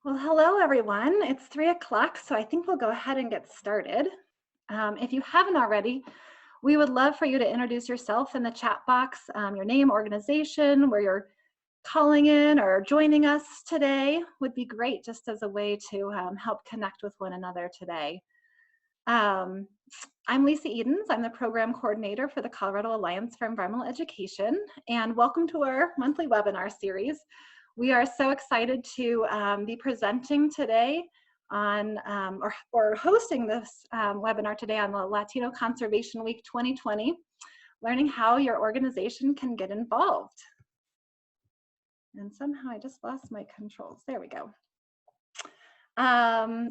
Well, hello everyone. It's 3 o'clock, so I think we'll go ahead and get started. If you haven't already, we would love for you to introduce yourself in the chat box, your name, organization, where you're calling in or joining us today would be great, just as a way to help connect with one another today. Um, I'm Lisa Edens. I'm the program coordinator for the Colorado Alliance for Environmental Education, and welcome to our monthly webinar series. We are so excited to be presenting today on, or hosting this webinar today on the Latino Conservation Week 2020, learning how your organization can get involved. And somehow I just lost my controls. There we go.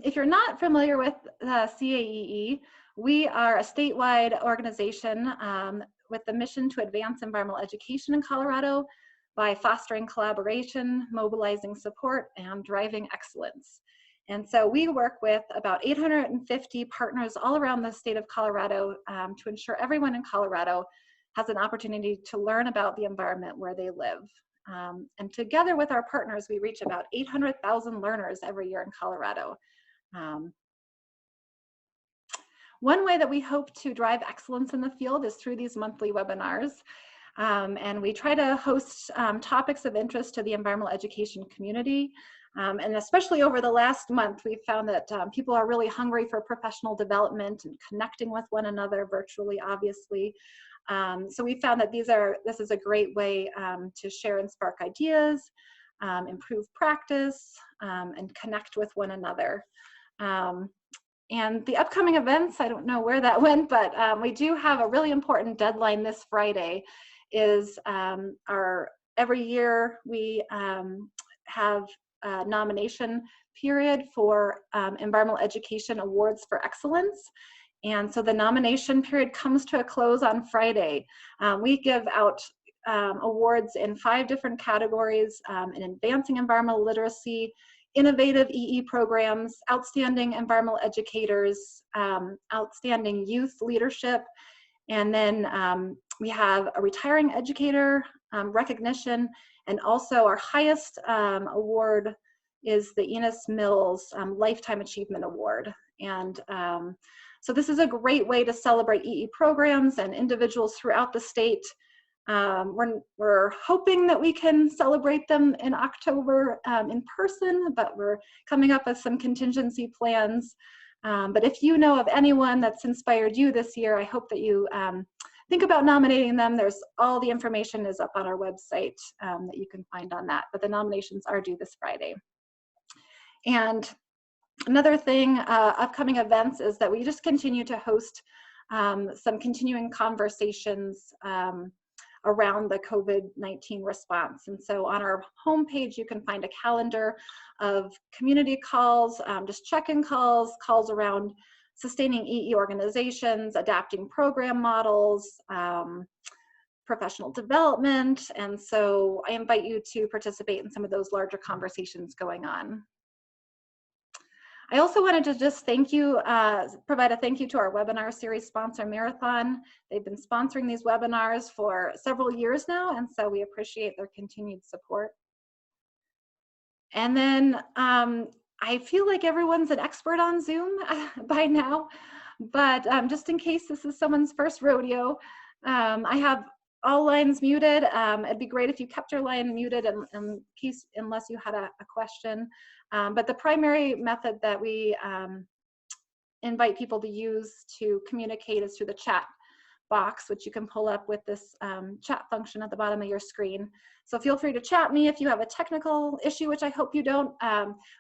If you're not familiar with the CAEE, we are a statewide organization with the mission to advance environmental education in Colorado by fostering collaboration, mobilizing support, and driving excellence. And so we work with about 850 partners all around the state of Colorado to ensure everyone in Colorado has an opportunity to learn about the environment where they live. And together with our partners, we reach about 800,000 learners every year in Colorado. One way that we hope to drive excellence in the field is through these monthly webinars. And we try to host topics of interest to the environmental education community. And especially over the last month, we've found that people are really hungry for professional development and connecting with one another virtually, obviously. So we found that this is a great way to share and spark ideas, improve practice, and connect with one another. And the upcoming events, I don't know where that went, but we do have a really important deadline this Friday. Every year we have a nomination period for environmental education awards for excellence. And so the nomination period comes to a close on Friday. We give out awards in 5 different categories: in advancing environmental literacy, innovative EE programs, outstanding environmental educators, outstanding youth leadership, and then we have a retiring educator recognition, and also our highest award is the Enos Mills Lifetime Achievement Award. And so this is a great way to celebrate EE programs and individuals throughout the state. We're hoping that we can celebrate them in October in person, but we're coming up with some contingency plans. But if you know of anyone that's inspired you this year, I hope that you think about nominating them. All the information is up on our website that you can find on that, but the nominations are due this Friday. And another thing, upcoming events, is that we just continue to host some continuing conversations around the COVID-19 response. And so on our homepage, you can find a calendar of community calls, just check-in calls, calls around sustaining EE organizations, adapting program models, professional development. And so I invite you to participate in some of those larger conversations going on. I also wanted to just provide a thank you to our webinar series sponsor, Marathon. They've been sponsoring these webinars for several years now, and so we appreciate their continued support. And then I feel like everyone's an expert on Zoom by now, but just in case this is someone's first rodeo, I have all lines muted. It'd be great if you kept your line muted unless you had a question. But the primary method that we invite people to use to communicate is through the chat box, which you can pull up with this chat function at the bottom of your screen. So feel free to chat me if you have a technical issue, which I hope you don't.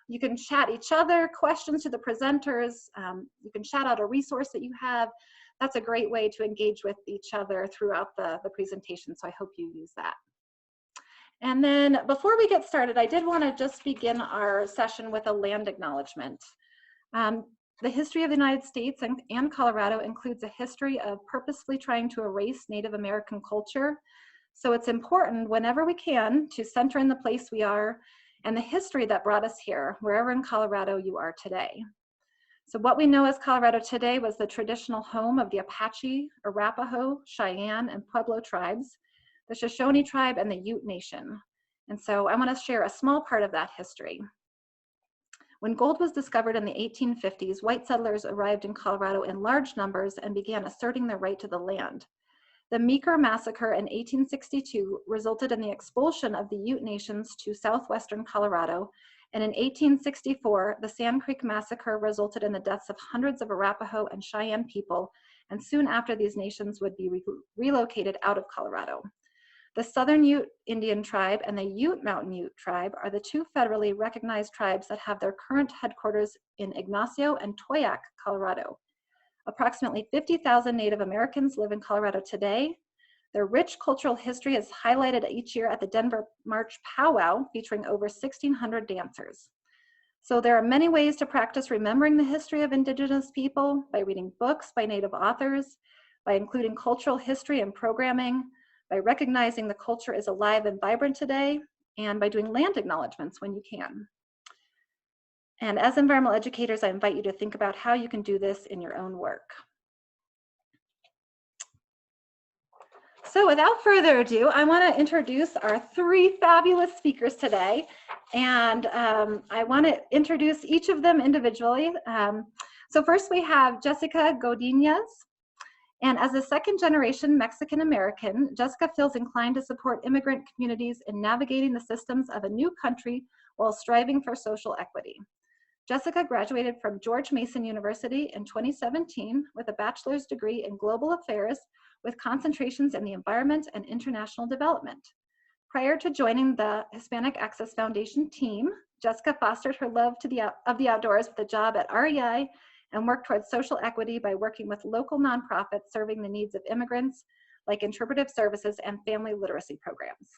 You can chat each other, questions to the presenters. You can chat out a resource that you have. That's a great way to engage with each other throughout the presentation, so I hope you use that. And then before we get started, I did want to just begin our session with a land acknowledgement. The history of the United States and Colorado includes a history of purposefully trying to erase Native American culture. So it's important whenever we can to center in the place we are and the history that brought us here, wherever in Colorado you are today. So what we know as Colorado today was the traditional home of the Apache, Arapaho, Cheyenne, and Pueblo tribes, the Shoshone tribe, and the Ute Nation. And so I want to share a small part of that history. When gold was discovered in the 1850s, white settlers arrived in Colorado in large numbers and began asserting their right to the land. The Meeker Massacre in 1862 resulted in the expulsion of the Ute Nations to southwestern Colorado, and in 1864, the Sand Creek Massacre resulted in the deaths of hundreds of Arapaho and Cheyenne people, and soon after these nations would be relocated out of Colorado. The Southern Ute Indian Tribe and the Ute Mountain Ute Tribe are the two federally recognized tribes that have their current headquarters in Ignacio and Toyac, Colorado. Approximately 50,000 Native Americans live in Colorado today. Their rich cultural history is highlighted each year at the Denver March Powwow, featuring over 1,600 dancers. So there are many ways to practice remembering the history of Indigenous people: by reading books by Native authors, by including cultural history in programming, by recognizing the culture is alive and vibrant today, and by doing land acknowledgements when you can. And as environmental educators, I invite you to think about how you can do this in your own work. So without further ado, I want to introduce our three fabulous speakers today. And I want to introduce each of them individually. So first we have Jessica Godinez. And as a second-generation Mexican-American, Jessica feels inclined to support immigrant communities in navigating the systems of a new country while striving for social equity. Jessica graduated from George Mason University in 2017 with a bachelor's degree in global affairs with concentrations in the environment and international development. Prior to joining the Hispanic Access Foundation team, Jessica fostered her love of the outdoors with a job at REI and worked towards social equity by working with local nonprofits serving the needs of immigrants, like interpretive services and family literacy programs.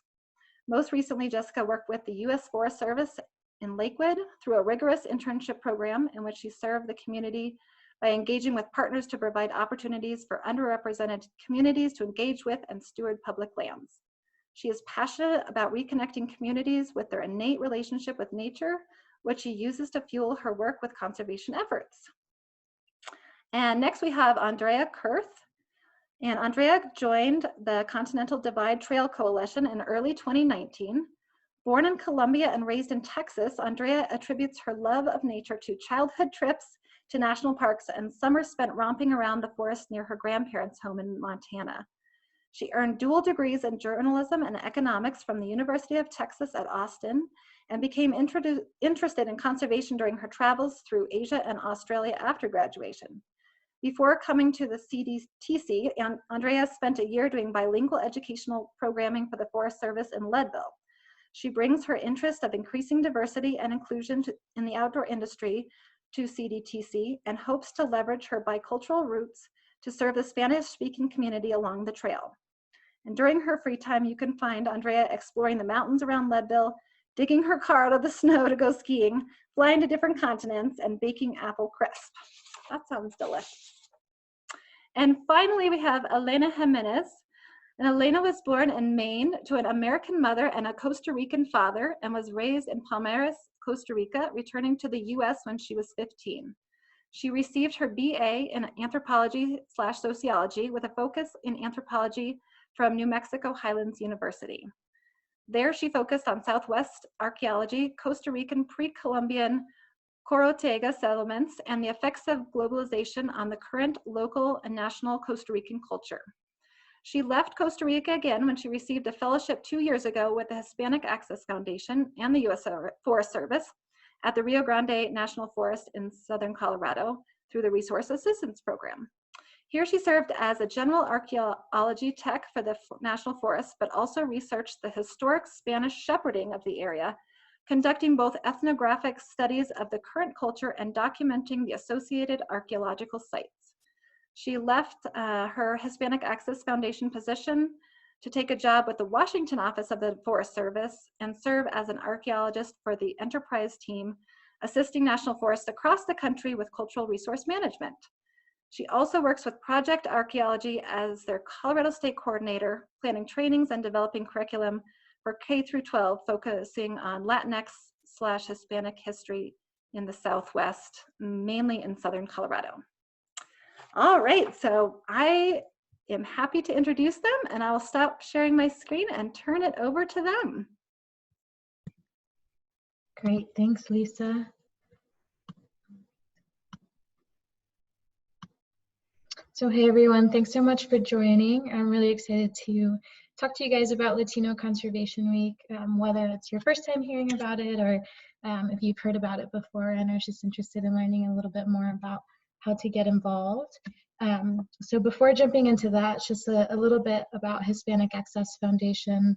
Most recently, Jessica worked with the U.S. Forest Service in Lakewood through a rigorous internship program in which she served the community by engaging with partners to provide opportunities for underrepresented communities to engage with and steward public lands. She is passionate about reconnecting communities with their innate relationship with nature, which she uses to fuel her work with conservation efforts. And next we have Andrea Kurth. And Andrea joined the Continental Divide Trail Coalition in early 2019. Born in Colombia and raised in Texas, Andrea attributes her love of nature to childhood trips to national parks and summers spent romping around the forest near her grandparents' home in Montana. She earned dual degrees in journalism and economics from the University of Texas at Austin and became interested in conservation during her travels through Asia and Australia after graduation. Before coming to the CDTC, Andrea spent a year doing bilingual educational programming for the Forest Service in Leadville. She brings her interest of increasing diversity and inclusion in the outdoor industry to CDTC and hopes to leverage her bicultural roots to serve the Spanish-speaking community along the trail. And during her free time, you can find Andrea exploring the mountains around Leadville, digging her car out of the snow to go skiing, flying to different continents, and baking apple crisp. That sounds delicious. And finally, we have Elena Jimenez. And Elena was born in Maine to an American mother and a Costa Rican father and was raised in Palmares, Costa Rica, returning to the US when she was 15. She received her BA in anthropology/sociology with a focus in anthropology from New Mexico Highlands University. There she focused on Southwest archaeology, Costa Rican pre-Columbian Corotega settlements, and the effects of globalization on the current local and national Costa Rican culture. She left Costa Rica again when she received a fellowship 2 years ago with the Hispanic Access Foundation and the U.S. Forest Service at the Rio Grande National Forest in southern Colorado through the Resource Assistance Program. Here she served as a general archaeology tech for the National Forest, but also researched the historic Spanish shepherding of the area, conducting both ethnographic studies of the current culture and documenting the associated archaeological sites. She left her Hispanic Access Foundation position to take a job with the Washington office of the Forest Service and serve as an archaeologist for the Enterprise team, assisting national forests across the country with cultural resource management. She also works with Project Archaeology as their Colorado State Coordinator, planning trainings and developing curriculum for K through 12, focusing on Latinx/Hispanic history in the Southwest, mainly in Southern Colorado. All right, so I am happy to introduce them, and I'll stop sharing my screen and turn it over to them. Great, thanks, Lisa. So hey everyone, thanks so much for joining. I'm really excited to talk to you guys about Latino Conservation Week, whether it's your first time hearing about it or if you've heard about it before and are just interested in learning a little bit more about how to get involved. So before jumping into that, just a little bit about Hispanic Access Foundation.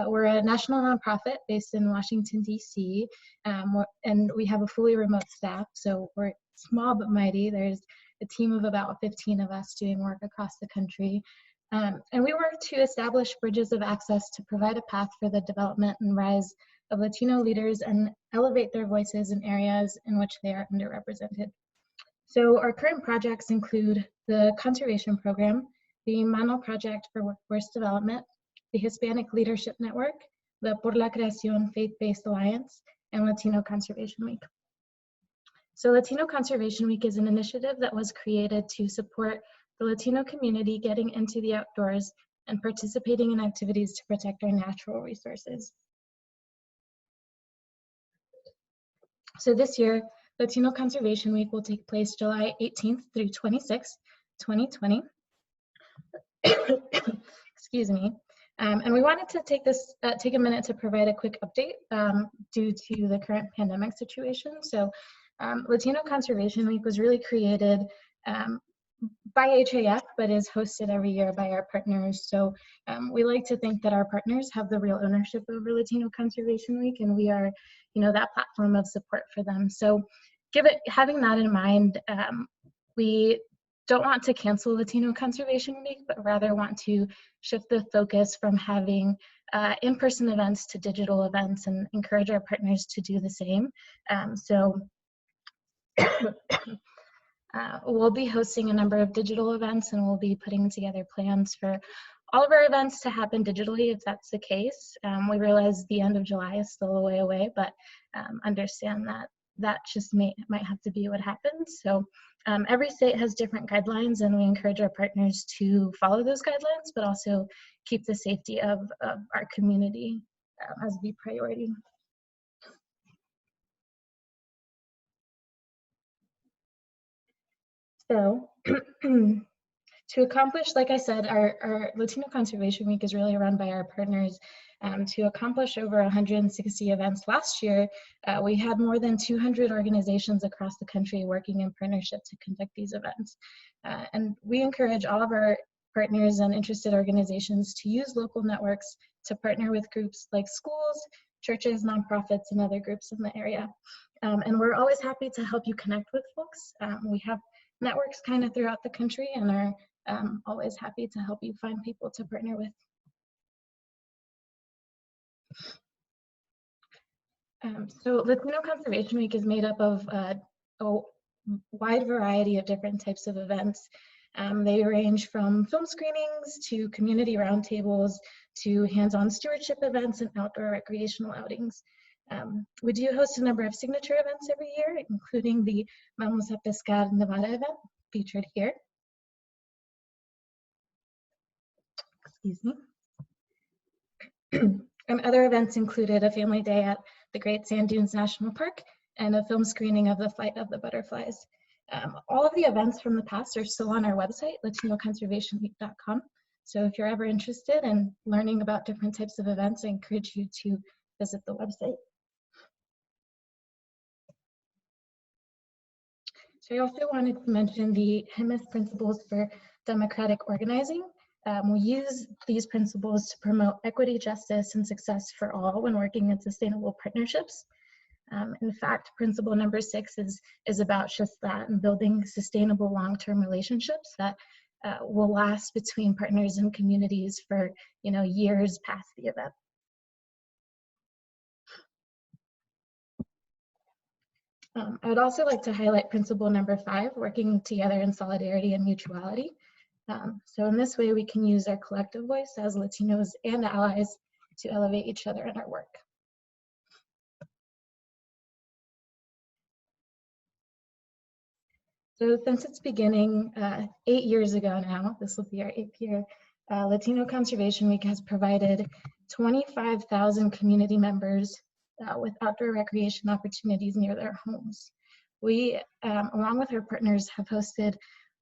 We're a national nonprofit based in Washington, D.C., and we have a fully remote staff, so we're small but mighty. There's a team of about 15 of us doing work across the country. And we work to establish bridges of access to provide a path for the development and rise of Latino leaders and elevate their voices in areas in which they are underrepresented. So our current projects include the Conservation Program, the Mano Project for Workforce Development, the Hispanic Leadership Network, the Por la Creación Faith-Based Alliance, and Latino Conservation Week. So Latino Conservation Week is an initiative that was created to support the Latino community getting into the outdoors and participating in activities to protect our natural resources. So this year, Latino Conservation Week will take place July 18th through 26th, 2020. Excuse me. And we wanted to take a minute to provide a quick update due to the current pandemic situation. So Latino Conservation Week was really created by HAF, but is hosted every year by our partners. So we like to think that our partners have the real ownership over Latino Conservation Week, and we are, that platform of support for them. So having that in mind, we don't want to cancel Latino Conservation Week, but rather want to shift the focus from having in-person events to digital events and encourage our partners to do the same. We'll be hosting a number of digital events, and we'll be putting together plans for all of our events to happen digitally if that's the case. We realize the end of July is still a way away, but understand that just might have to be what happens. So every state has different guidelines, and we encourage our partners to follow those guidelines, but also keep the safety of our community as the priority. So to accomplish, like I said, our Latino Conservation Week is really run by our partners. To accomplish over 160 events last year, we had more than 200 organizations across the country working in partnership to conduct these events. And we encourage all of our partners and interested organizations to use local networks to partner with groups like schools, churches, nonprofits, and other groups in the area. And we're always happy to help you connect with folks. We have networks kind of throughout the country and are always happy to help you find people to partner with. So Latino Conservation Week is made up of a wide variety of different types of events. They range from film screenings to community roundtables to hands-on stewardship events and outdoor recreational outings. We do host a number of signature events every year, including the Vamos a Pescar Nevada event featured here. Excuse me. And other events included a family day at the Great Sand Dunes National Park and a film screening of The Flight of the Butterflies. All of the events from the past are still on our website, latinoconservationweek.com. So if you're ever interested in learning about different types of events, I encourage you to visit the website. So I also wanted to mention the HIMIS principles for democratic organizing. We use these principles to promote equity, justice, and success for all when working in sustainable partnerships. In fact, principle number 6 is about just that, and building sustainable long-term relationships that will last between partners and communities for years past the event. I would also like to highlight principle number 5, working together in solidarity and mutuality. So in this way, we can use our collective voice as Latinos and allies to elevate each other in our work. So since its beginning 8 years ago now, this will be our 8th year, Latino Conservation Week has provided 25,000 community members with outdoor recreation opportunities near their homes. We, along with our partners, have hosted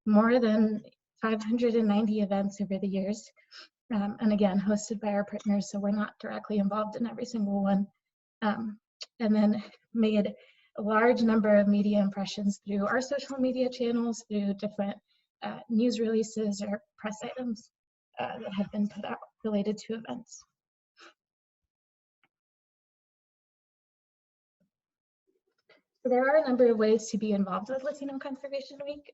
more than 590 events over the years, and again, hosted by our partners, so we're not directly involved in every single one. And then made a large number of media impressions through our social media channels, through different news releases or press items that have been put out related to events. So there are a number of ways to be involved with Latino Conservation Week.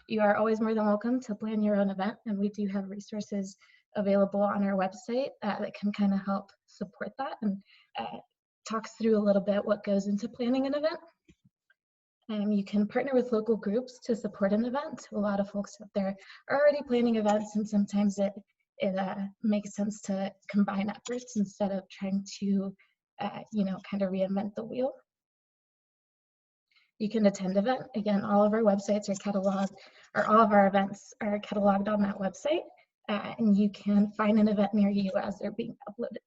You are always more than welcome to plan your own event, and we do have resources available on our website that can kind of help support that and talk through a little bit what goes into planning an event. You can partner with local groups to support an event. A lot of folks out there are already planning events, and sometimes it makes sense to combine efforts instead of trying to, kind of reinvent the wheel. You can attend event. Again, all of our websites are cataloged, or all of our events are cataloged on that website, and you can find an event near you as they're being uploaded.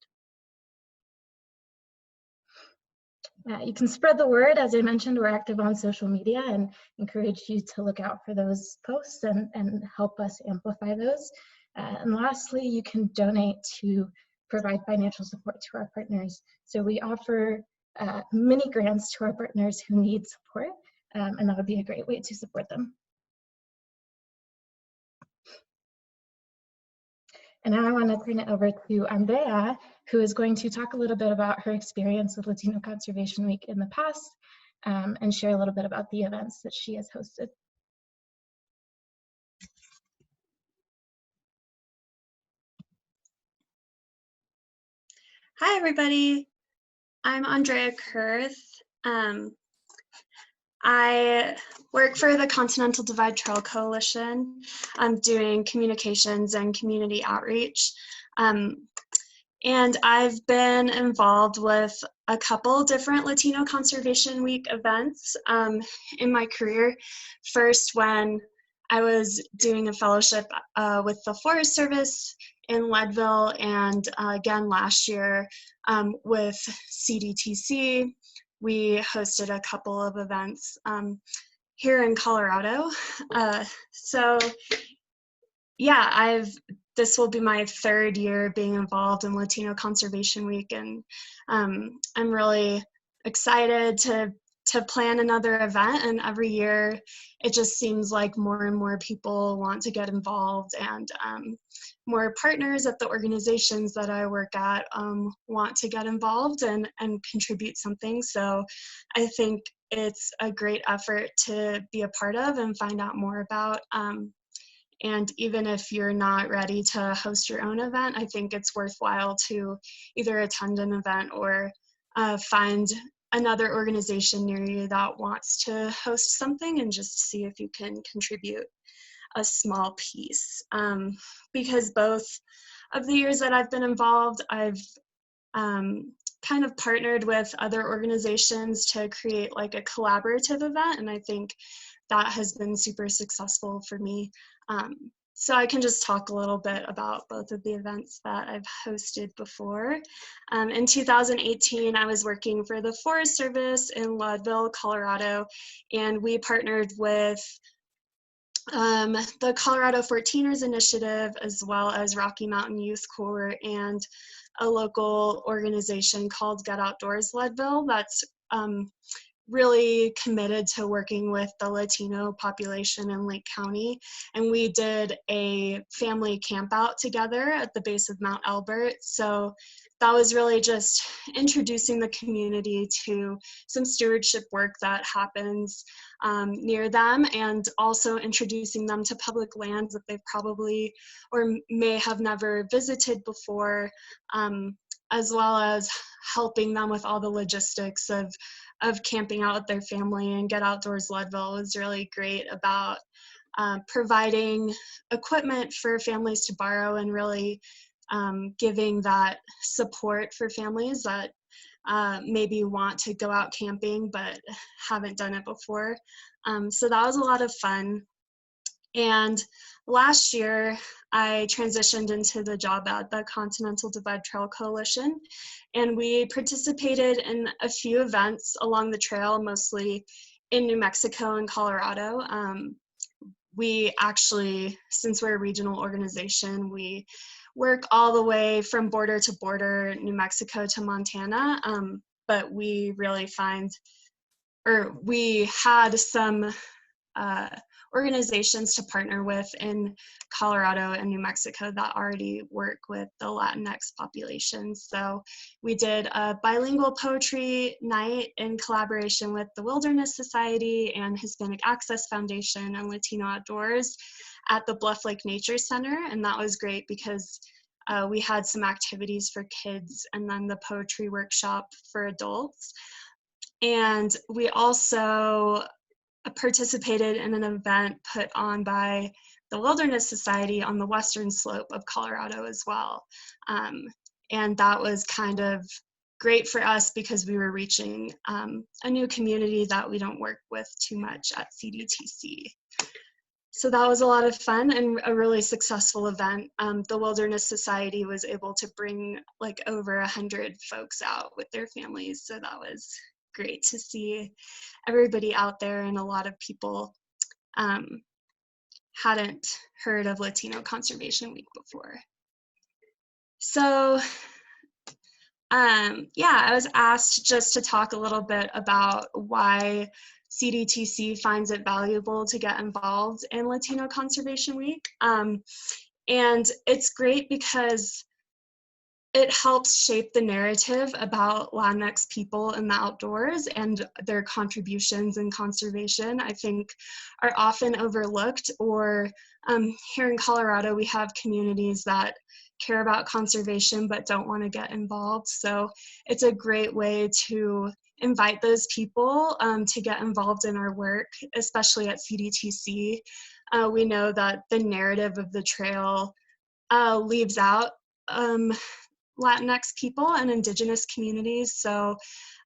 You can spread the word. As I mentioned, we're active on social media and encourage you to look out for those posts and help us amplify those. And lastly, you can donate to provide financial support to our partners. So we offer mini grants to our partners who need support, and that would be a great way to support them. And now I want to turn it over to Andrea, who is going to talk a little bit about her experience with Latino Conservation Week in the past, and share a little bit about the events that she has hosted. Hi, everybody. I'm Andrea Kurth. I work for the Continental Divide Trail Coalition. I'm doing communications and community outreach. And I've been involved with a couple different Latino Conservation Week events in my career. First, when I was doing a fellowship with the Forest Service in Leadville, and again last year with CDTC, we hosted a couple of events here in Colorado. So yeah, this will be my third year being involved in Latino Conservation Week, and I'm really excited to plan another event. And every year it just seems like more and more people want to get involved, and more partners at the organizations that I work at want to get involved and contribute something. So I think it's a great effort to be a part of and find out more about. And even if you're not ready to host your own event, I think it's worthwhile to either attend an event or find another organization near you that wants to host something, and just see if you can contribute a small piece. Because both of the years that I've been involved, I've kind of partnered with other organizations to create like a collaborative event, and I think that has been super successful for me. So I can just talk a little bit about both of the events that I've hosted before. In 2018, I was working for the Forest Service in Leadville, Colorado, and we partnered with the Colorado 14ers Initiative, as well as Rocky Mountain Youth Corps, and a local organization called Get Outdoors Leadville that's really committed to working with the Latino population in Lake County. And we did a family camp out together at the base of Mount Elbert. So that was really just introducing the community to some stewardship work that happens near them, and also introducing them to public lands that they've probably or may have never visited before, as well as helping them with all the logistics of camping out with their family. And Get Outdoors Leadville was really great about providing equipment for families to borrow, and really giving that support for families that maybe want to go out camping but haven't done it before. So that was a lot of fun. And last year, I transitioned into the job at the Continental Divide Trail Coalition, and we participated in a few events along the trail, mostly in New Mexico and Colorado. we actually, since we're a regional organization, we work all the way from border to border, New Mexico to Montana, but we really find, or we had some organizations to partner with in Colorado and New Mexico that already work with the Latinx population. So we did a bilingual poetry night in collaboration with the Wilderness Society and Hispanic Access Foundation and Latino Outdoors at the Bluff Lake Nature Center. And that was great because we had some activities for kids and then the poetry workshop for adults. And we also participated in an event put on by the Wilderness Society on the western slope of Colorado as well. And that was kind of great for us because we were reaching a new community that we don't work with too much at CDTC. So that was a lot of fun and a really successful event. The Wilderness Society was able to bring like over 100 folks out with their families. So that was great to see everybody out there, and a lot of people hadn't heard of Latino Conservation Week before. So yeah, I was asked just to talk a little bit about why CDTC finds it valuable to get involved in Latino Conservation Week. And it's great because it helps shape the narrative about Latinx people in the outdoors, and their contributions in conservation, I think, are often overlooked. Or here in Colorado, we have communities that care about conservation but don't want to get involved. So it's a great way to invite those people to get involved in our work, especially at CDTC. We know that the narrative of the trail leaves out Latinx people and Indigenous communities. So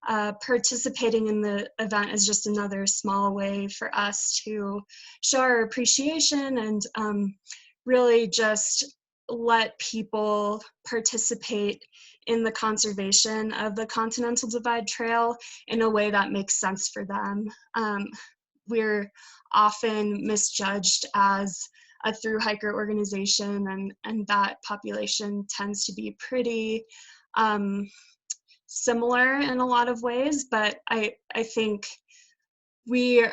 participating in the event is just another small way for us to show our appreciation and really just let people participate in the conservation of the Continental Divide Trail in a way that makes sense for them. We're often misjudged as a thru hiker organization, and that population tends to be pretty similar in a lot of ways, but I think we,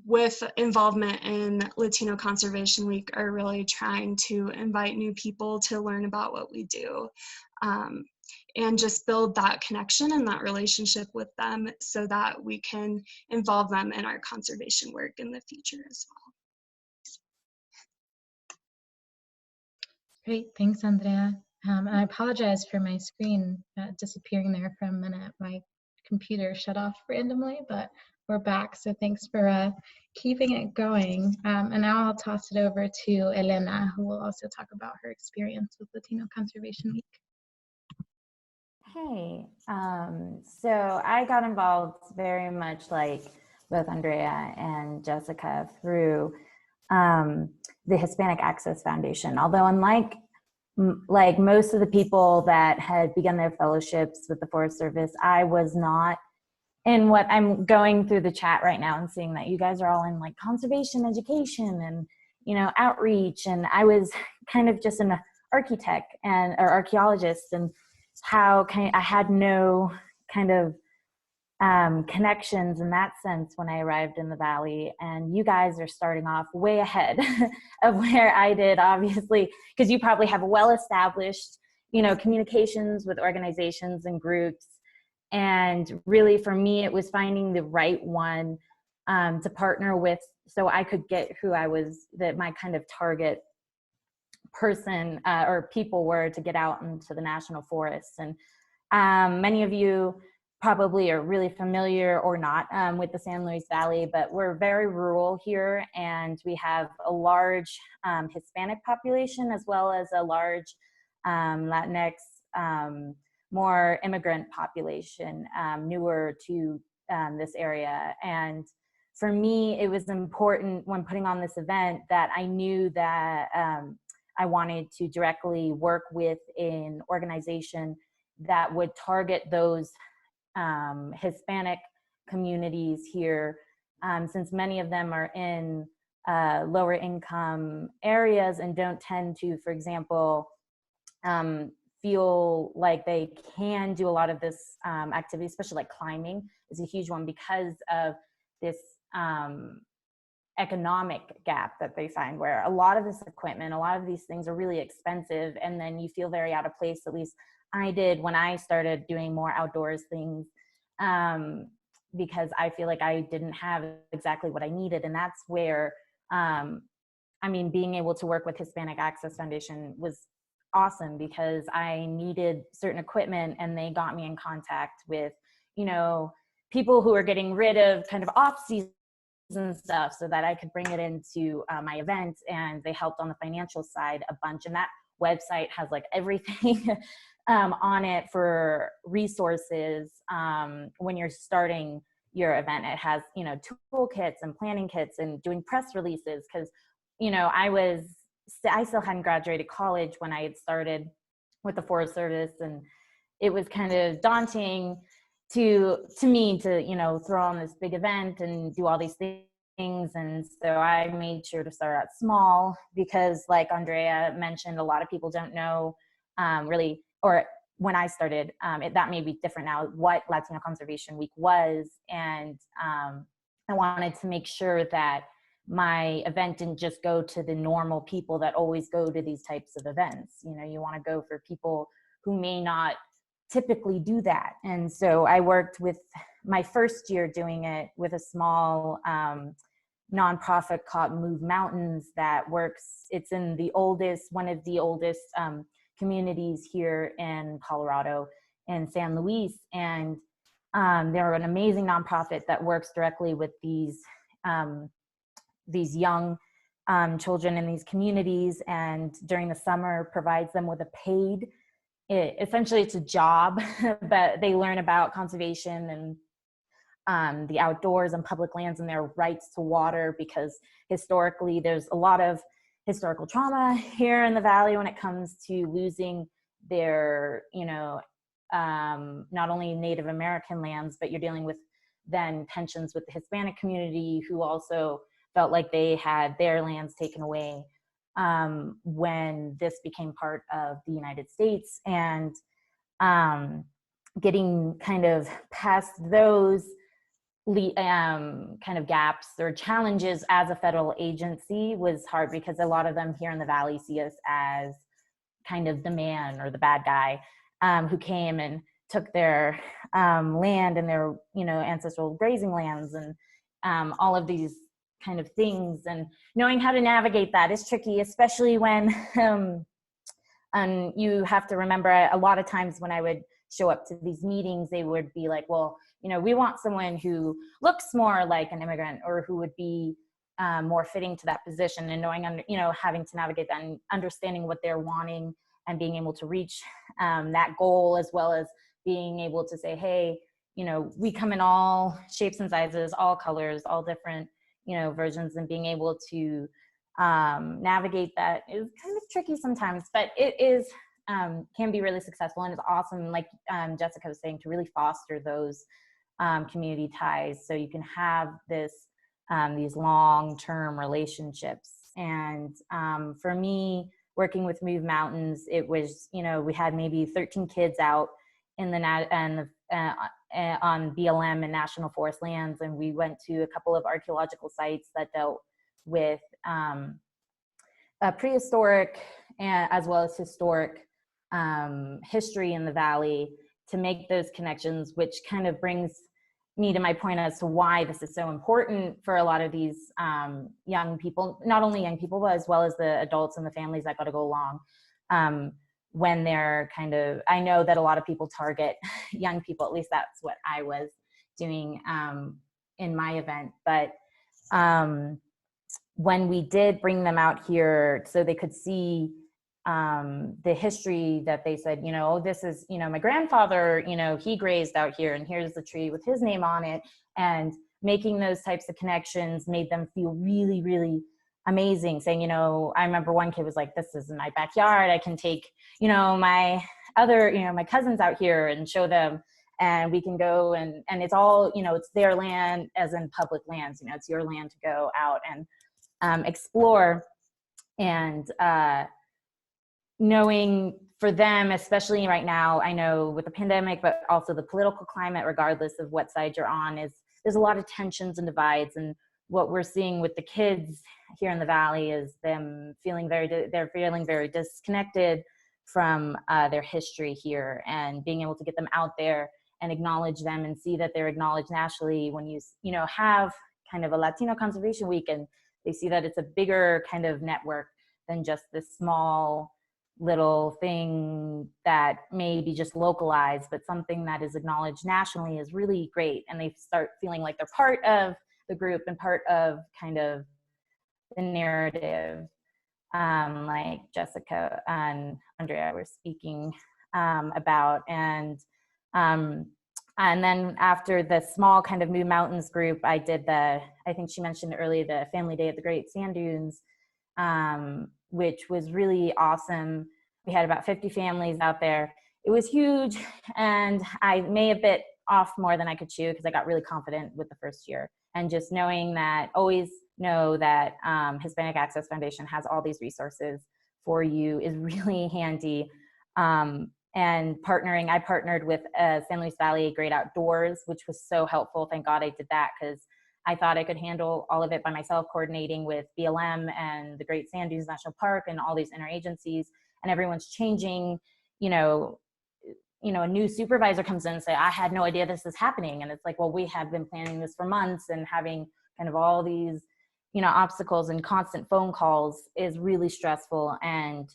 with involvement in Latino Conservation Week, are really trying to invite new people to learn about what we do, and just build that connection and that relationship with them so that we can involve them in our conservation work in the future as well. Great, thanks, Andrea. And I apologize for my screen disappearing there for a minute. My computer shut off randomly, but we're back. So thanks for keeping it going. And now I'll toss it over to Elena, who will also talk about her experience with Latino Conservation Week. Hey, so I got involved very much like both Andrea and Jessica through the Hispanic Access Foundation. Although unlike most of the people that had begun their fellowships with the Forest Service, I was not in what I'm going through the chat right now and seeing that you guys are all in like conservation education and, you know, outreach. And I was kind of just an architect or archaeologist, and I had no kind of connections in that sense when I arrived in the Valley. And you guys are starting off way ahead of where I did, obviously, because you probably have well-established, you know, communications with organizations and groups. And really, for me, it was finding the right one to partner with, so I could get who I was, that my kind of target person or people were to get out into the national forests. And many of you probably are really familiar or not with the San Luis Valley, but we're very rural here, and we have a large Hispanic population as well as a large Latinx, more immigrant population, newer to this area. And for me, it was important when putting on this event that I knew that I wanted to directly work with an organization that would target those Hispanic communities here, since many of them are in lower income areas and don't tend to, for example, feel like they can do a lot of this activity, especially like climbing is a huge one because of this economic gap that they find, where a lot of this equipment, a lot of these things are really expensive, and then you feel very out of place. At least I did when I started doing more outdoors things, because I feel like I didn't have exactly what I needed. And that's where, I mean, being able to work with Hispanic Access Foundation was awesome, because I needed certain equipment and they got me in contact with, you know, people who are getting rid of kind of off-season stuff so that I could bring it into my event, and they helped on the financial side a bunch. And that website has like everything on it for resources when you're starting your event. It has, you know, toolkits and planning kits and doing press releases, because, you know, I still hadn't graduated college when I had started with the Forest Service, and it was kind of daunting to me to, you know, throw on this big event and do all these things. And so I made sure to start out small, because like Andrea mentioned, a lot of people don't know really, or when I started, that may be different now, what Latino Conservation Week was. And I wanted to make sure that my event didn't just go to the normal people that always go to these types of events. You know, you want to go for people who may not typically do that. And so I worked with my first year doing it with a small nonprofit called Move Mountains that works. It's in one of the oldest communities here in Colorado, in San Luis. And they're an amazing nonprofit that works directly with these young children in these communities, and during the summer provides them with a paid, essentially it's a job, but they learn about conservation and the outdoors and public lands and their rights to water, because historically there's a lot of historical trauma here in the Valley when it comes to losing their, you know, not only Native American lands, but you're dealing with then tensions with the Hispanic community, who also felt like they had their lands taken away when this became part of the United States. And getting kind of past those kind of gaps or challenges as a federal agency was hard, because a lot of them here in the Valley see us as kind of the man or the bad guy who came and took their land and their, you know, ancestral grazing lands and all of these kind of things. And knowing how to navigate that is tricky, especially when you have to remember, a lot of times when I would show up to these meetings, they would be like, well, you know, we want someone who looks more like an immigrant, or who would be more fitting to that position. And knowing, you know, having to navigate that and understanding what they're wanting and being able to reach that goal, as well as being able to say, hey, you know, we come in all shapes and sizes, all colors, all different, you know, versions, and being able to navigate that is kind of tricky sometimes, but it is can be really successful. And it's awesome, like Jessica was saying, to really foster those community ties, so you can have these long-term relationships. And for me, working with Move Mountains, it was, you know, we had maybe 13 kids out in on BLM and National Forest lands, and we went to a couple of archaeological sites that dealt with prehistoric as well as historic history in the Valley, to make those connections, which kind of brings me to my point as to why this is so important for a lot of these young people, not only young people, but as well as the adults and the families that got to go along when they're kind of, I know that a lot of people target young people, at least that's what I was doing in my event. But when we did bring them out here so they could see the history, that they said, you know, oh, this is, you know, my grandfather, you know, he grazed out here, and here's the tree with his name on it. And making those types of connections made them feel really, really amazing, saying, you know, I remember one kid was like, this is in my backyard, I can take, you know, my other, you know, my cousins out here and show them, and we can go, and it's all, you know, it's their land, as in public lands, you know, it's your land to go out and explore. And knowing for them, especially right now, I know with the pandemic, but also the political climate, regardless of what side you're on, there's a lot of tensions and divides. And what we're seeing with the kids here in the Valley is them feeling very disconnected from their history here, and being able to get them out there and acknowledge them and see that they're acknowledged nationally. When you have kind of a Latino Conservation Week, and they see that it's a bigger kind of network than just this small little thing that may be just localized, but something that is acknowledged nationally is really great. And they start feeling like they're part of the group and part of kind of the narrative, like Jessica and Andrea were speaking about. And then after the small kind of Moon Mountains group, I did I think she mentioned earlier, the Family Day at the Great Sand Dunes, which was really awesome. We had about 50 families out there. It was huge, and I may have bit off more than I could chew because I got really confident with the first year. And just always know that Hispanic Access Foundation has all these resources for you is really handy. And I partnered with San Luis Valley Great Outdoors, which was so helpful. Thank God I did that, because I thought I could handle all of it by myself, coordinating with BLM and the Great Sand Dunes National Park and all these interagencies, and everyone's changing. A new supervisor comes in and say, I had no idea this is happening. And it's like, well, we have been planning this for months, and having kind of all these, obstacles and constant phone calls is really stressful. And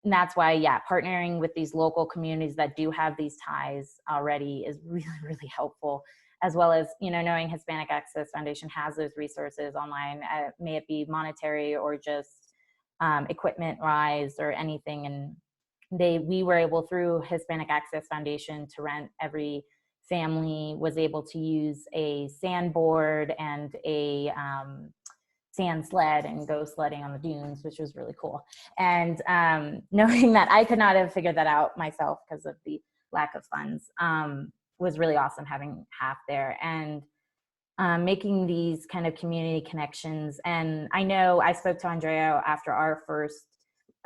that's why, partnering with these local communities that do have these ties already is really, really helpful, as well as, knowing Hispanic Access Foundation has those resources online, may it be monetary or just equipment-wise or anything. And we were able, through Hispanic Access Foundation, to rent. Every family was able to use a sandboard and a sand sled and go sledding on the dunes, which was really cool. And knowing that I could not have figured that out myself because of the lack of funds was really awesome, having half there and making these kind of community connections. And I know I spoke to Andrea after our first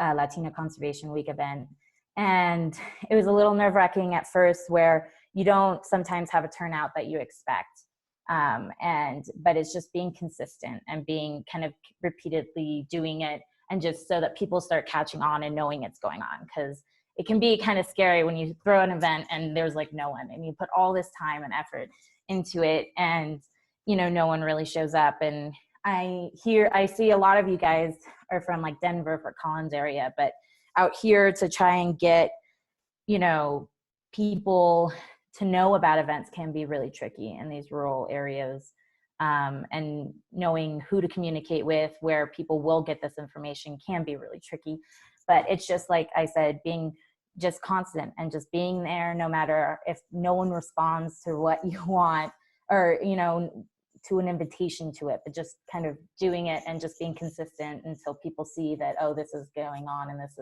Latino Conservation Week event, and it was a little nerve-wracking at first, where you don't sometimes have a turnout that you expect. But it's just being consistent and being kind of repeatedly doing it, and just so that people start catching on and knowing it's going on. Because it can be kind of scary when you throw an event and there's like no one, and you put all this time and effort into it, and no one really shows up. And I see a lot of you guys are from like Denver, Fort Collins area, but out here to try and get people to know about events can be really tricky in these rural areas. And knowing who to communicate with, where people will get this information, can be really tricky. But it's just, like I said, being just constant and just being there, no matter if no one responds to what you want, or to an invitation to it, but just kind of doing it and just being consistent until people see that, oh, this is going on and this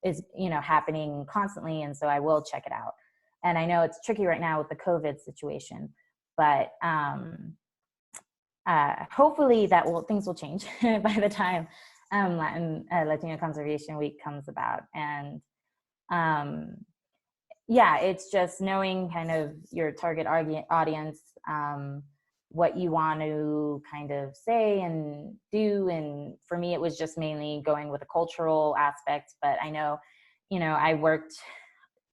is happening constantly, and so I will check it out. And I know it's tricky right now with the COVID situation, but hopefully things will change by the time Latino Conservation Week comes about. And it's just knowing kind of your target audience, what you want to kind of say and do. And for me, it was just mainly going with a cultural aspect, but I know, I worked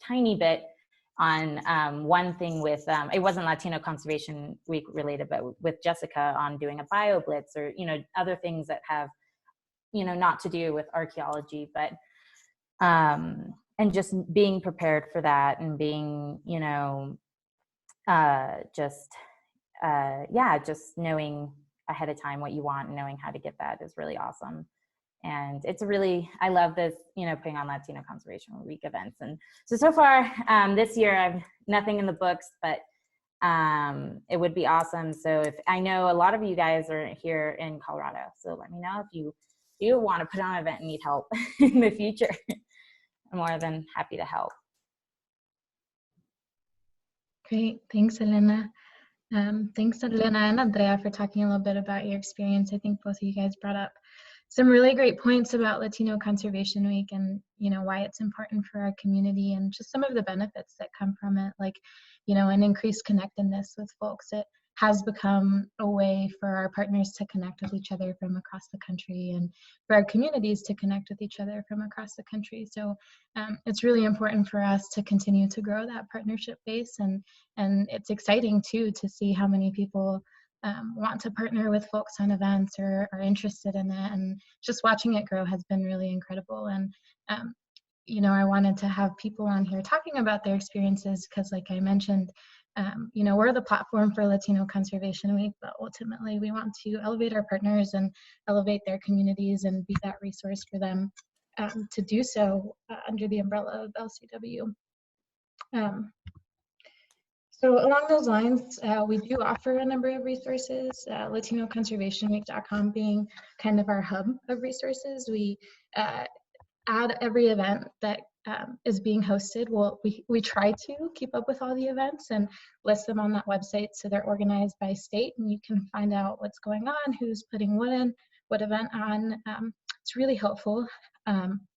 tiny bit on one thing with, it wasn't Latino Conservation Week related, but with Jessica on doing a bio blitz, or, other things that have, not to do with archaeology, but, and just being prepared for that, and being, just knowing ahead of time what you want and knowing how to get that is really awesome. And it's I love this, putting on Latino Conservation Week events. And so far this year, I've nothing in the books, but it would be awesome. So if I know a lot of you guys are here in Colorado, so let me know if you want to put on an event and need help in the future. I'm more than happy to help. Great, thanks, Elena. Thanks, Elena and Andrea, for talking a little bit about your experience. I think both of you guys brought up some really great points about Latino Conservation Week and, you know, why it's important for our community and just some of the benefits that come from it, like, you know, an increased connectedness with folks. It has become a way for our partners to connect with each other from across the country and for our communities to connect with each other from across the country. So it's really important for us to continue to grow that partnership base, and it's exciting too to see how many people want to partner with folks on events or are interested in it, and just watching it grow has been really incredible. And you know, I wanted to have people on here talking about their experiences because, like I mentioned, you know, we're the platform for Latino Conservation Week, but ultimately we want to elevate our partners and elevate their communities and be that resource for them to do so under the umbrella of LCW. So along those lines, we do offer a number of resources, LatinoConservationWeek.com being kind of our hub of resources. We add every event that is being hosted. Well, we try to keep up with all the events and list them on that website so they're organized by state, and you can find out what's going on, who's putting what in, what event on. It's really helpful.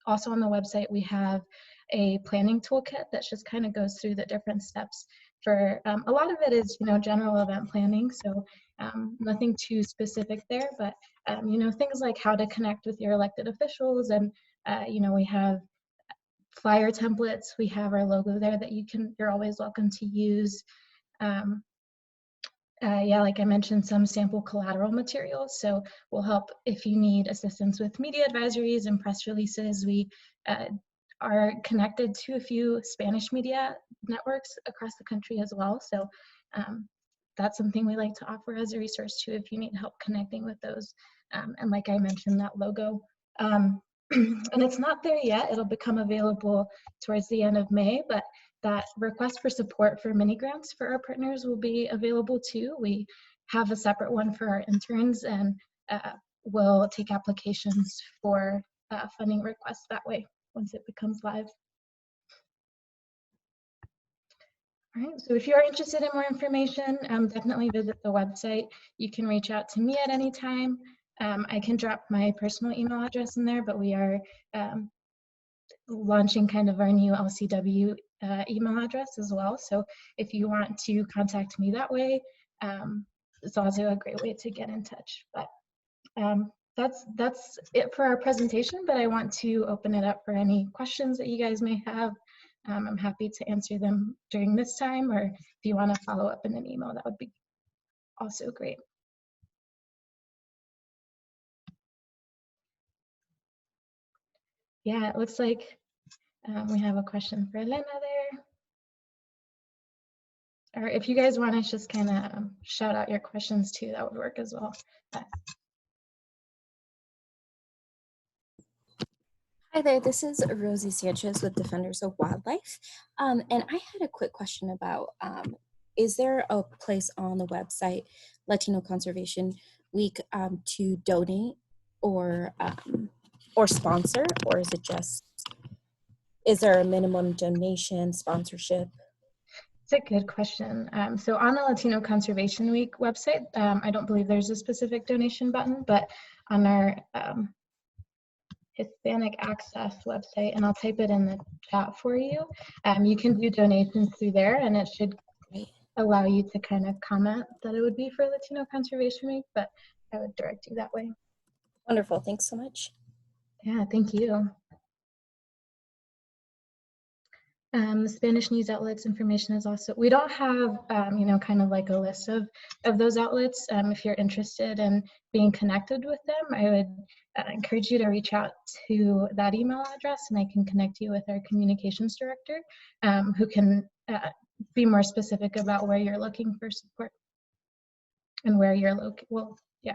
Also on the website, we have a planning toolkit that just kind of goes through the different steps for, a lot of it is, you know, general event planning, so nothing too specific there, but you know, things like how to connect with your elected officials, and you know, we have flyer templates, we have our logo there that you're always welcome to use. Yeah, like I mentioned, some sample collateral materials, so we'll help if you need assistance with media advisories and press releases. We are connected to a few Spanish media networks across the country as well, so that's something we like to offer as a resource too if you need help connecting with those. And like I mentioned, that logo, and it's not there yet, it'll become available towards the end of May, but that request for support for MiniGrants for our partners will be available too. We have a separate one for our interns, and we'll take applications for funding requests that way once it becomes live. All right, so if you are interested in more information, definitely visit the website. You can reach out to me at any time. I can drop my personal email address in there, but we are launching kind of our new LCW email address as well. So if you want to contact me that way, it's also a great way to get in touch. But that's it for our presentation, but I want to open it up for any questions that you guys may have. I'm happy to answer them during this time, or if you want to follow up in an email, that would be also great. Yeah, it looks like we have a question for Elena there. Or if you guys want to just kind of shout out your questions too, that would work as well. Hi there, this is Rosie Sanchez with Defenders of Wildlife. And I had a quick question about, is there a place on the website, Latino Conservation Week, to donate or sponsor, or is it just, is there a minimum donation, sponsorship? It's a good question. So on the Latino Conservation Week website, I don't believe there's a specific donation button, but on our Hispanic Access website, and I'll type it in the chat for you, you can do donations through there, and it should allow you to kind of comment that it would be for Latino Conservation Week, but I would direct you that way. Wonderful, thanks so much. Yeah, thank you. The Spanish news outlets information is also, we don't have, you know, kind of like a list of those outlets. If you're interested in being connected with them, I would encourage you to reach out to that email address, and I can connect you with our communications director, who can be more specific about where you're looking for support and where you're located. Well, yeah.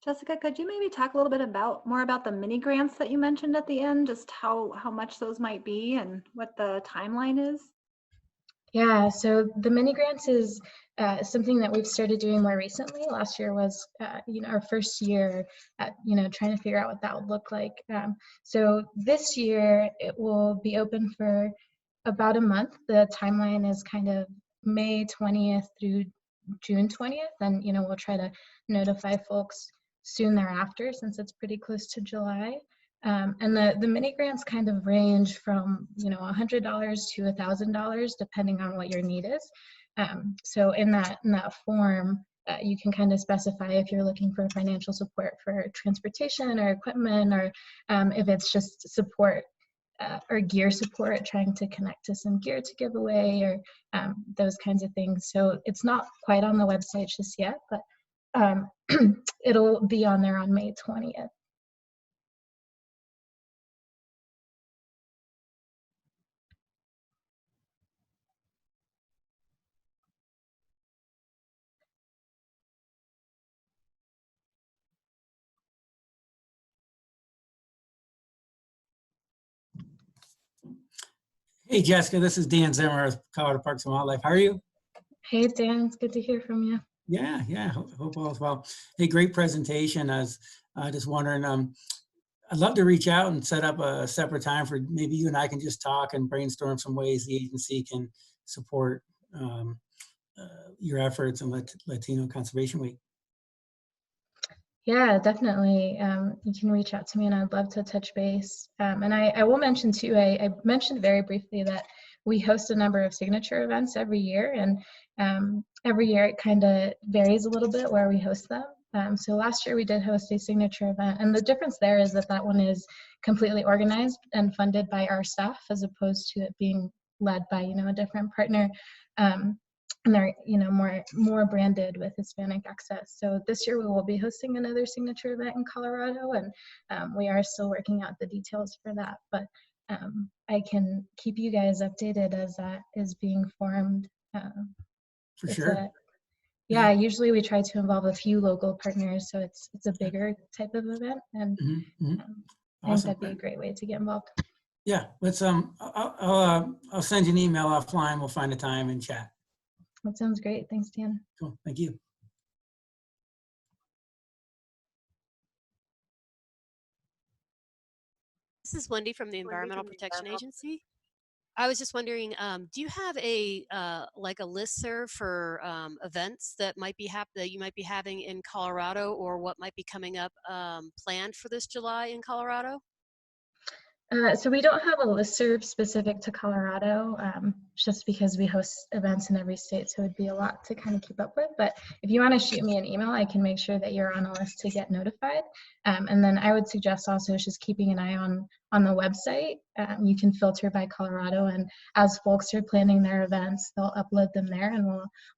Jessica, could you maybe talk a little bit more about the mini grants that you mentioned at the end, just how much those might be and what the timeline is? Yeah, so the MiniGrants is something that we've started doing more recently. Last year was, our first year at, trying to figure out what that would look like. So this year it will be open for about a month. The timeline is kind of May 20th through June 20th, and we'll try to notify folks soon thereafter since it's pretty close to July. And the MiniGrants kind of range from $100 to $1,000 depending on what your need is. So in that form, you can kind of specify if you're looking for financial support for transportation or equipment, or if it's just support or gear support, trying to connect to some gear to give away, or those kinds of things. So it's not quite on the website just yet, but it'll be on there on May 20th. Hey, Jessica, this is Dan Zimmer of Colorado Parks and Wildlife. How are you? Hey, Dan, it's good to hear from you. Yeah, hope all is well. Hey, great presentation. I was just wondering, I'd love to reach out and set up a separate time for maybe you and I can just talk and brainstorm some ways the agency can support your efforts in Latino Conservation Week. Yeah, definitely. You can reach out to me and I'd love to touch base. And I will mention too, I mentioned very briefly that we host a number of signature events every year, and every year it kind of varies a little bit where we host them. So last year we did host a signature event, and the difference there is that one is completely organized and funded by our staff as opposed to it being led by, a different partner. And they're more branded with Hispanic Access. So this year we will be hosting another signature event in Colorado, and we are still working out the details for that. But I can keep you guys updated as that is being formed. For sure. Yeah, usually we try to involve a few local partners, so it's a bigger type of event, and I think that'd be a great way to get involved. Yeah, let's I'll send you an email offline. We'll find a time and chat. That sounds great. Thanks, Dan. Cool. Thank you. This is Wendy from the Environmental Protection Agency. I was just wondering, do you have a like a listserv for events that might be that you might be having in Colorado, or what might be coming up planned for this July in Colorado? So we don't have a listserv specific to Colorado, just because we host events in every state, so it'd be a lot to kind of keep up with. But if you want to shoot me an email, I can make sure that you're on a list to get notified. And then I would suggest also just keeping an eye on the website. You can filter by Colorado, and as folks are planning their events, they'll upload them there, and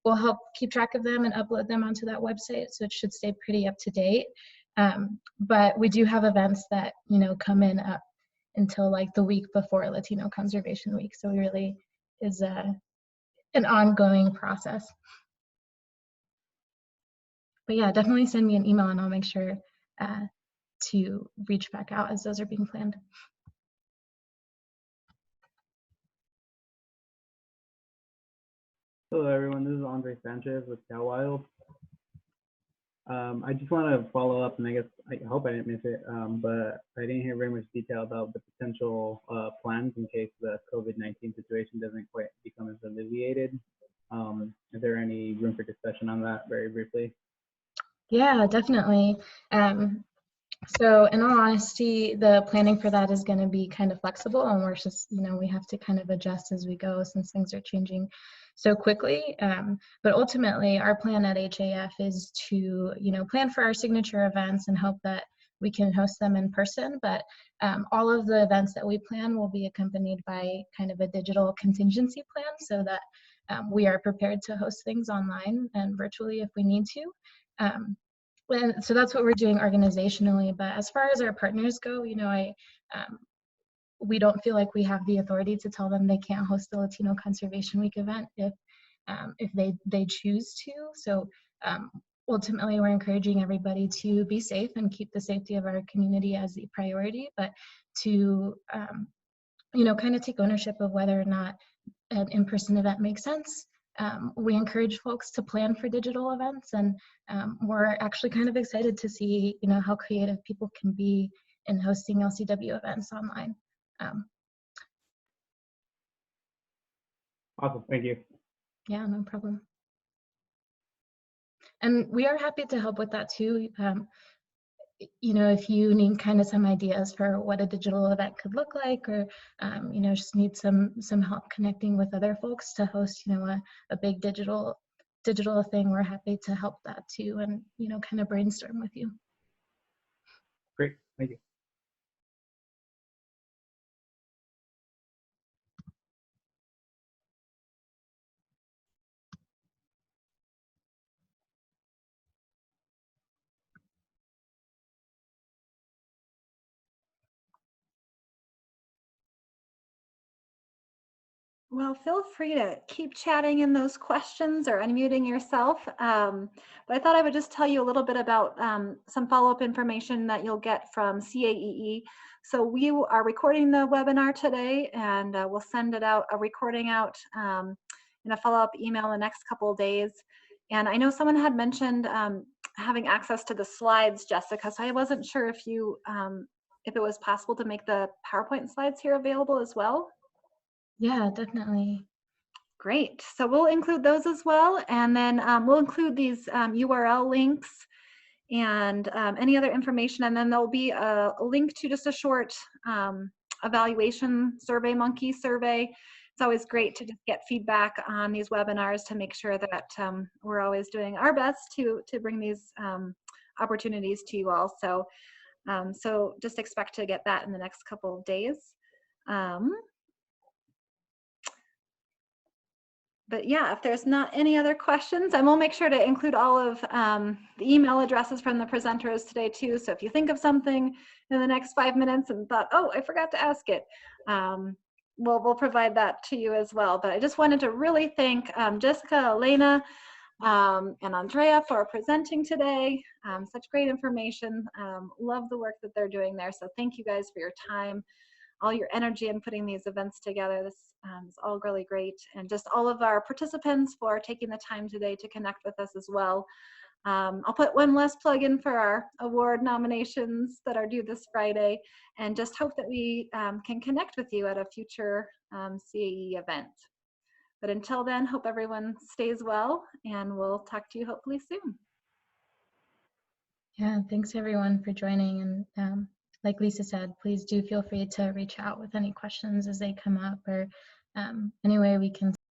we'll help keep track of them and upload them onto that website, so it should stay pretty up to date. But we do have events that come in up until like the week before Latino Conservation Week. So it really is an ongoing process. But yeah, definitely send me an email and I'll make sure to reach back out as those are being planned. Hello everyone, this is Andrea Sanchez with Cal Wild. I just want to follow up, and I hope I didn't miss it, but I didn't hear very much detail about the potential plans in case the COVID-19 situation doesn't quite become as alleviated. Is there any room for discussion on that very briefly? Yeah, definitely. So in all honesty, the planning for that is going to be kind of flexible, and we're just, we have to kind of adjust as we go since things are changing so quickly. But ultimately, our plan at HAF is to, plan for our signature events and hope that we can host them in person. But all of the events that we plan will be accompanied by kind of a digital contingency plan, so that we are prepared to host things online and virtually if we need to. And so that's what we're doing organizationally. But as far as our partners go, we don't feel like we have the authority to tell them they can't host the Latino Conservation Week event if they choose to. So ultimately, we're encouraging everybody to be safe and keep the safety of our community as the priority, but to kind of take ownership of whether or not an in-person event makes sense. We encourage folks to plan for digital events, and we're actually kind of excited to see, you know, how creative people can be in hosting LCW events online. Awesome, thank you. Yeah, no problem. And we are happy to help with that too. You know, if you need kind of some ideas for what a digital event could look like, or you know, just need some help connecting with other folks to host, you know, a big digital thing, we're happy to help that too, and, you know, kind of brainstorm with you. Great, thank you. Well, feel free to keep chatting in those questions or unmuting yourself. But I thought I would just tell you a little bit about some follow-up information that you'll get from CAEE. So we are recording the webinar today, and we'll send it out, a recording out in a follow-up email in the next couple of days. And I know someone had mentioned having access to the slides, Jessica, so I wasn't sure if you, if it was possible to make the PowerPoint slides here available as well. Yeah, definitely. Great. So we'll include those as well. And then we'll include these URL links and any other information. And then there'll be a link to just a short evaluation survey, monkey survey. It's always great to just get feedback on these webinars to make sure that we're always doing our best to bring these opportunities to you all. So, so just expect to get that in the next couple of days. But yeah, if there's not any other questions, and we'll make sure to include all of the email addresses from the presenters today too. So if you think of something in the next 5 minutes and thought, oh, I forgot to ask it, we'll provide that to you as well. But I just wanted to really thank Jessica, Elena, and Andrea for presenting today. Such great information. Love the work that they're doing there. So thank you guys for your time, all your energy in putting these events together. This is all really great. And just all of our participants for taking the time today to connect with us as well. I'll put one last plug in for our award nominations that are due this Friday, and just hope that we can connect with you at a future CAE event. But until then, hope everyone stays well, and we'll talk to you hopefully soon. Yeah, thanks everyone for joining. And like Lisa said, please do feel free to reach out with any questions as they come up, or any way we can